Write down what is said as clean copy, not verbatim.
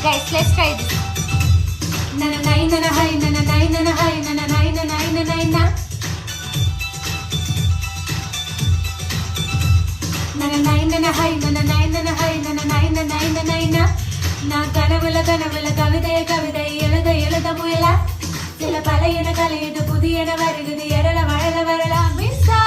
Guys, let's try this. Na na na na na hi na na na na na hi na na na na na na na na. Na na na na na hi na na na na na hi na na na na na na na na. நான் கனவுல கவிதைய எழுத எழுத முயல சில பழையன கலையுது புதியன வருகுது எழல வளர வரலாம் மிஸ்ஸா